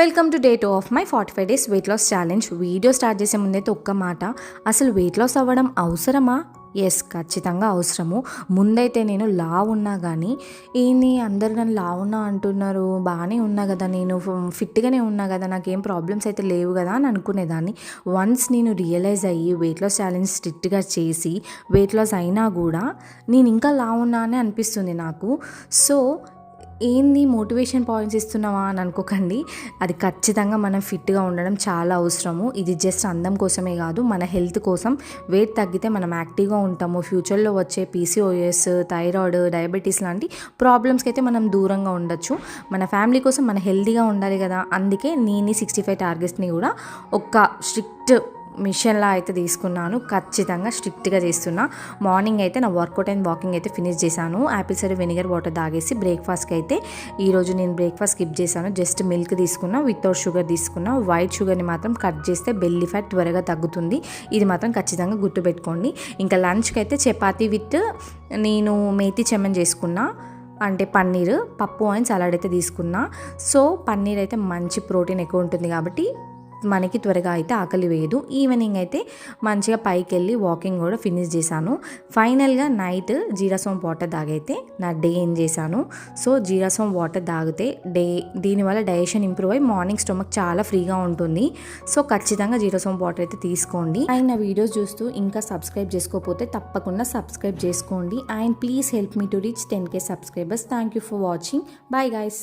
Welcome to day 2 of my 45 days weight loss challenge. Video start చేసే ముందైతే ఒక్క మాట, అసలు వెయిట్ లాస్ అవ్వడం అవసరమా? ఎస్, ఖచ్చితంగా అవసరము. ముందైతే నేను లావు ఉన్నా కానీ ఏంది అందరు నన్ను లావు ఉన్నా అంటున్నారు, బాగానే ఉన్నా కదా, నేను ఫిట్గానే ఉన్నా కదా, నాకేం ప్రాబ్లమ్స్ అయితే లేవు కదా అని అనుకునేదాన్ని. వన్స్ నేను రియలైజ్ అయ్యి వెయిట్ లాస్ ఛాలెంజ్ స్ట్రిక్ట్గా చేసి వెయిట్ లాస్ అయినా కూడా నేను ఇంకా లావు ఉన్నా అని అనిపిస్తుంది నాకు. సో ఏంది మోటివేషన్ పాయింట్స్ ఇస్తున్నావా అని అనుకోకండి. అది ఖచ్చితంగా మనం ఫిట్గా ఉండడం చాలా అవసరము. ఇది జస్ట్ అందం కోసమే కాదు, మన హెల్త్ కోసం. వెయిట్ తగ్గితే మనం యాక్టివ్గా ఉంటాము. ఫ్యూచర్లో వచ్చే పీసీఓఎస్, థైరాయిడ్, డయాబెటీస్ లాంటి ప్రాబ్లమ్స్కి అయితే మనం దూరంగా ఉండొచ్చు. మన ఫ్యామిలీ కోసం మన హెల్తీగా ఉండాలి కదా. అందుకే నేను 65 టార్గెట్స్ని కూడా ఒక స్ట్రిక్ట్ మిషన్లా అయితే తీసుకున్నాను. ఖచ్చితంగా స్ట్రిక్ట్గా చేస్తున్నా. మార్నింగ్ అయితే నా వర్కౌట్ అండ్ వాకింగ్ అయితే ఫినిష్ చేశాను. యాపిల్ సైడర్ వెనిగర్ వాటర్ తాగేసి బ్రేక్ఫాస్ట్కి అయితే ఈరోజు నేను బ్రేక్ఫాస్ట్ స్కిప్ చేశాను. జస్ట్ మిల్క్ తీసుకున్నా, వితౌట్ షుగర్ తీసుకున్నా. వైట్ షుగర్ని మాత్రం కట్ చేస్తే బెల్లీ ఫ్యాట్ త్వరగా తగ్గుతుంది. ఇది మాత్రం ఖచ్చితంగా గుర్తుపెట్టుకోండి. ఇంకా లంచ్కి అయితే చపాతీ విత్ నేను మేతి చెమ్మన్ చేసుకున్నా, అంటే పన్నీర్, పప్పు అండ్ సలాడ్ అయితే తీసుకున్నా. సో పన్నీర్ అయితే మంచి ప్రోటీన్ ఎక్కువ ఉంటుంది కాబట్టి మనకి త్వరగా అయితే ఆకలి వేయదు. ఈవినింగ్ అయితే మంచిగా పైకి వెళ్ళి వాకింగ్ కూడా ఫినిష్ చేశాను. ఫైనల్గా నైట్ జీరాసోమ్ వాటర్ తాగైతే నా డే ఏం చేశాను. సో జీరాసోమ్ వాటర్ తాగితే దీనివల్ల డైజెషన్ ఇంప్రూవ్ అయ్యి మార్నింగ్ స్టొమక్ చాలా ఫ్రీగా ఉంటుంది. సో ఖచ్చితంగా జీరాసోమ్ వాటర్ అయితే తీసుకోండి. అండ్ నా వీడియోస్ చూస్తూ ఇంకా సబ్స్క్రైబ్ చేసుకోకపోతే తప్పకుండా సబ్స్క్రైబ్ చేసుకోండి. And please help me to reach 10K subscribers. Thank you for watching. Bye guys.